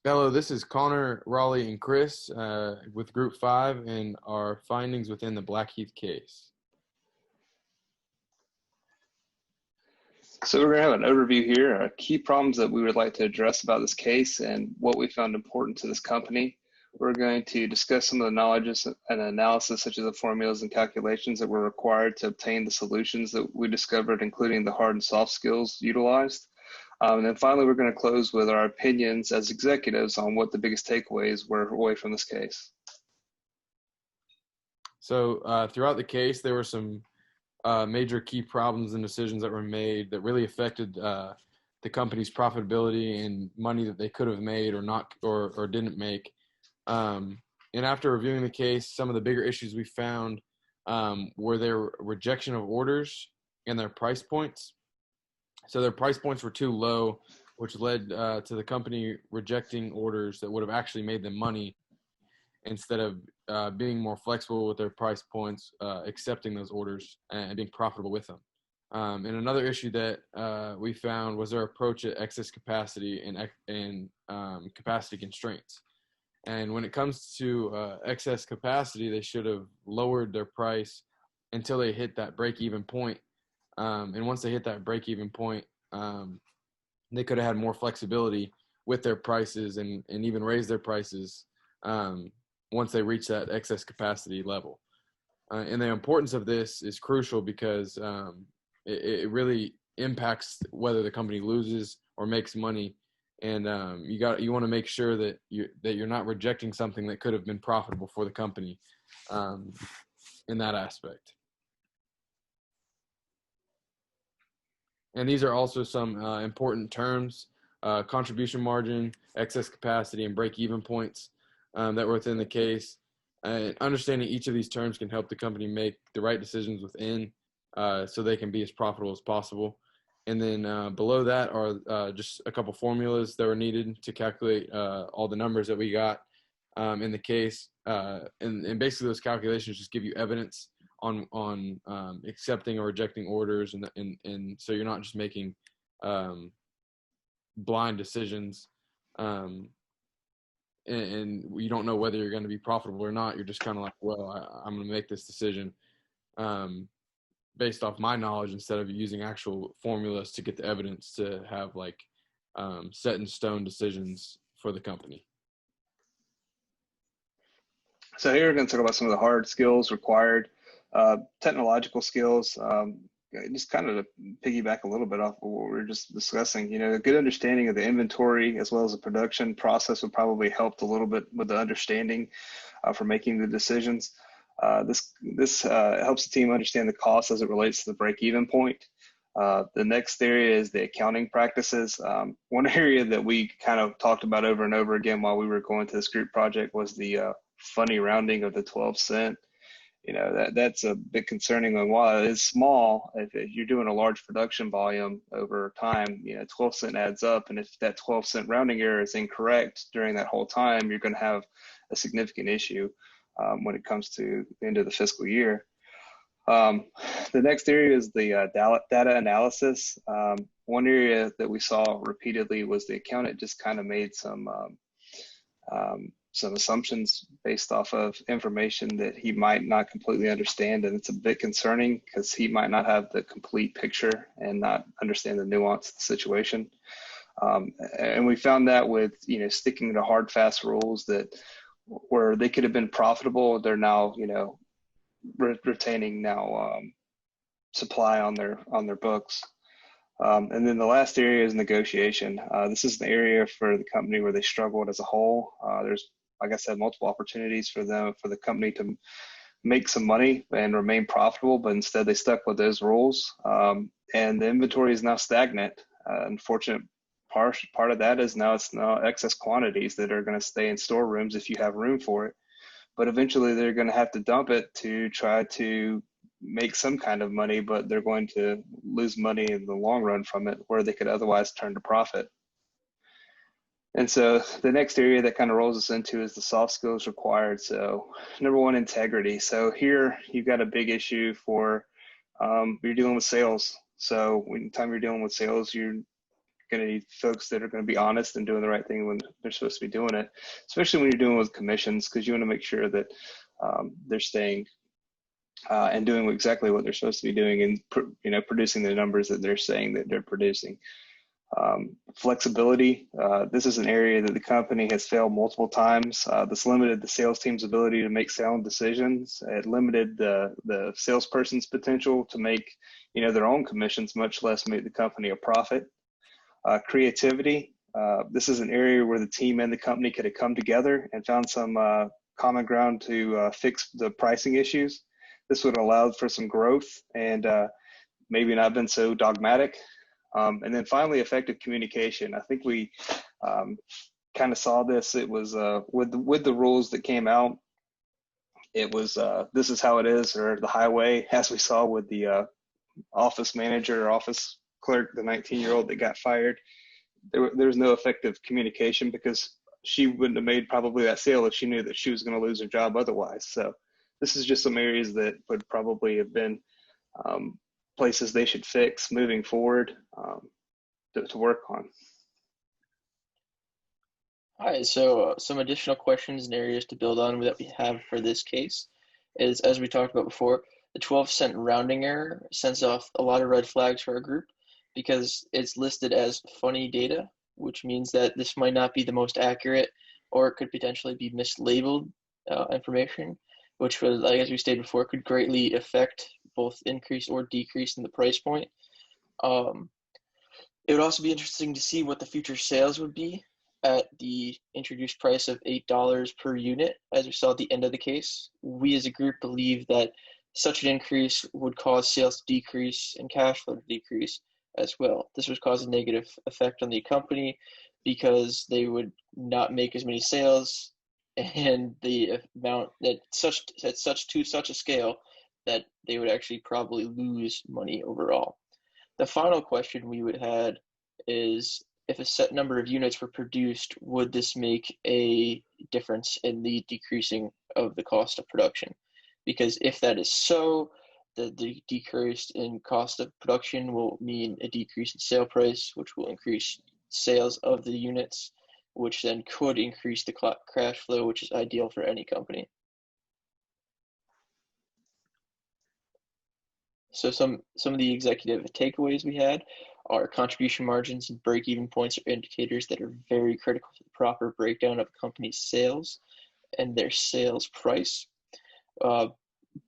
Hello, this is Connor, Raleigh, and Chris with Group 5 and our findings within the Blackheath case. So we're going to have an overview here, key problems that we would like to address about this case and what we found important to this company. We're going to discuss some of the knowledge and analysis, such as the formulas and calculations that were required to obtain the solutions that we discovered, including the hard and soft skills utilized. And then finally, we're going to close with our opinions as executives on what the biggest takeaways were away from this case. So throughout the case, there were some major key problems and decisions that were made that really affected the company's profitability and money that they could have made or not or didn't make. And after reviewing the case, some of the bigger issues we found were their rejection of orders and their price points. So their price points were too low, which led to the company rejecting orders that would have actually made them money instead of being more flexible with their price points, accepting those orders and being profitable with them. And another issue that we found was their approach at excess capacity and capacity constraints. And when it comes to excess capacity, they should have lowered their price until they hit that break-even point. And once they hit that break-even point, they could have had more flexibility with their prices and even raise their prices once they reach that excess capacity level. And the importance of this is crucial because it really impacts whether the company loses or makes money. And you want to make sure that you're not rejecting something that could have been profitable for the company in that aspect. And these are also some important terms: contribution margin, excess capacity, and break-even points that were within the case. Understanding each of these terms can help the company make the right decisions within so they can be as profitable as possible. And then below that are just a couple formulas that were needed to calculate all the numbers that we got in the case. And basically those calculations just give you evidence on accepting or rejecting orders, and so you're not just making blind decisions and you don't know whether you're going to be profitable or not. You're just kind of like, well, I'm going to make this decision based off my knowledge instead of using actual formulas to get the evidence to have like set in stone decisions for the company. So here we're going to talk about some of the hard skills required, technological skills, just kind of to piggyback a little bit off of what we were just discussing. A good understanding of the inventory as well as the production process would probably help a little bit with the understanding for making the decisions. This helps the team understand the cost as it relates to the break-even point. The next area is the accounting practices. One area that we kind of talked about over and over again while we were going to this group project was the funny rounding of the 12 cent. That's a bit concerning. And while it is small, if you're doing a large production volume over time, 12 cent adds up. And if that 12 cent rounding error is incorrect during that whole time, you're going to have a significant issue when it comes to the end of the fiscal year. The next area is the data analysis. One area that we saw repeatedly was the accountant just kind of made some assumptions based off of information that he might not completely understand, and it's a bit concerning because he might not have the complete picture and not understand the nuance of the situation. And we found that with sticking to hard, fast rules that where they could have been profitable, they're now retaining now supply on their books. And then the last area is negotiation. This is the area for the company where they struggled as a whole. There's, like I said, multiple opportunities for the company to make some money and remain profitable, but instead they stuck with those rules. And the inventory is now stagnant. Unfortunate part of that is it's now excess quantities that are going to stay in storerooms if you have room for it. But eventually they're going to have to dump it to try to make some kind of money, but they're going to lose money in the long run from it where they could otherwise turn to profit. And so the next area that kind of rolls us into is the soft skills required. So number one, integrity. So here you've got a big issue for you're dealing with sales. So when time you're dealing with sales, you're going to need folks that are going to be honest and doing the right thing when they're supposed to be doing it, especially when you're doing with commissions, because you want to make sure that they're staying and doing exactly what they're supposed to be doing, and producing the numbers that they're saying that they're producing. Flexibility. This is an area that the company has failed multiple times. This limited the sales team's ability to make sound decisions. It limited the salesperson's potential to make their own commissions, much less make the company a profit. Creativity. This is an area where the team and the company could have come together and found some common ground to fix the pricing issues. This would have allowed for some growth and maybe not been so dogmatic. And then finally, effective communication. I think we kind of saw this. It was with the rules that came out. It was this is how it is, or the highway, as we saw with the office manager or office clerk, the 19-year-old that got fired. There was no effective communication because she wouldn't have made probably that sale if she knew that she was going to lose her job otherwise. So this is just some areas that would probably have been places they should fix moving forward to work on. All right, so some additional questions and areas to build on that we have for this case is, as we talked about before, the 12-cent rounding error sends off a lot of red flags for our group because it's listed as funny data, which means that this might not be the most accurate, or it could potentially be mislabeled information, which was, like as we stated before, could greatly affect both increase or decrease in the price point. It would also be interesting to see what the future sales would be at the introduced price of $8 per unit. As we saw at the end of the case, we as a group believe that such an increase would cause sales to decrease and cash flow to decrease as well. This would cause a negative effect on the company because they would not make as many sales, and the amount that to such a scale that they would actually probably lose money overall. The final question we would have is, if a set number of units were produced, would this make a difference in the decreasing of the cost of production? Because if that is so, the decrease in cost of production will mean a decrease in sale price, which will increase sales of the units, which then could increase the cash flow, which is ideal for any company. So some of the executive takeaways we had are contribution margins and break-even points are indicators that are very critical to the proper breakdown of a company's sales and their sales price.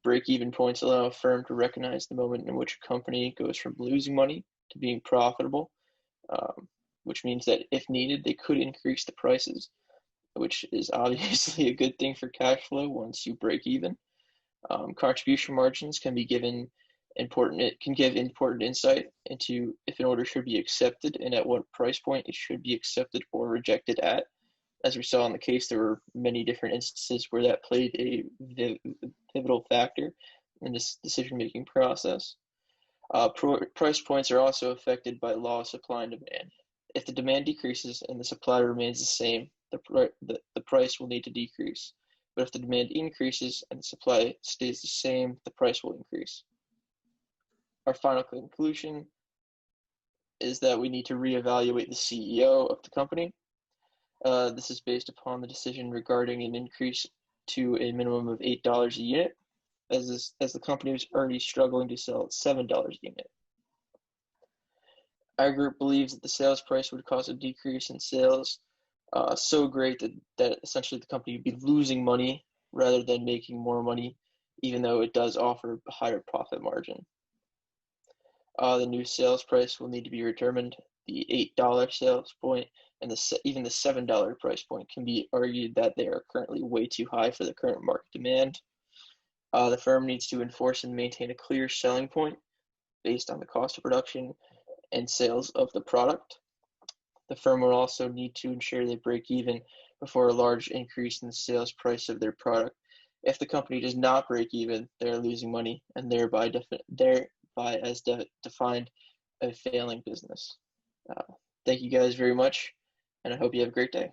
Break-even points allow a firm to recognize the moment in which a company goes from losing money to being profitable, which means that if needed, they could increase the prices, which is obviously a good thing for cash flow once you break even. Contribution margins can be given it can give important insight into if an order should be accepted and at what price point it should be accepted or rejected at. As we saw in the case, there were many different instances where that played a pivotal factor in this decision-making process. Price points are also affected by law of supply and demand. If the demand decreases and the supply remains the same, the price will need to decrease. But if the demand increases and the supply stays the same, the price will increase. Our final conclusion is that we need to reevaluate the CEO of the company. This is based upon the decision regarding an increase to a minimum of $8 a unit, as the company was already struggling to sell at $7 a unit. Our group believes that the sales price would cause a decrease in sales so great that essentially the company would be losing money rather than making more money, even though it does offer a higher profit margin. The new sales price will need to be determined. The $8 sales point and even the $7 price point can be argued that they are currently way too high for the current market demand. The firm needs to enforce and maintain a clear selling point based on the cost of production and sales of the product. The firm will also need to ensure they break even before a large increase in the sales price of their product. If the company does not break even, they're losing money and thereby as defined a failing business. Thank you guys very much, and I hope you have a great day.